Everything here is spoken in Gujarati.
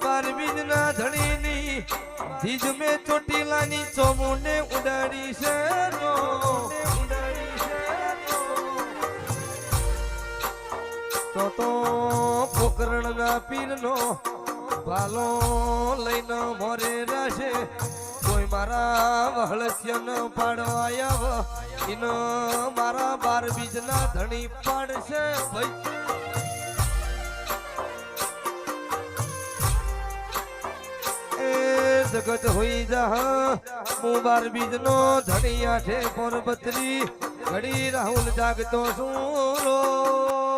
બારબીજના ધણીની ધીજ મેં ચોટીલાની ચોમુંડે ઉડાડી છે તો પોકરણના પીરનો ભાલો લઈને મોરે રહેશે કોઈ મારા વહળસ્યન પાડવા આવ ઇનો મારા બારબીજના ધણી પાડશે ભાઈ જગત હોઈ જા હું બારબીજનો ધણી આઠે પોરબત્રી ઘડી રાહુલ જાગતો છું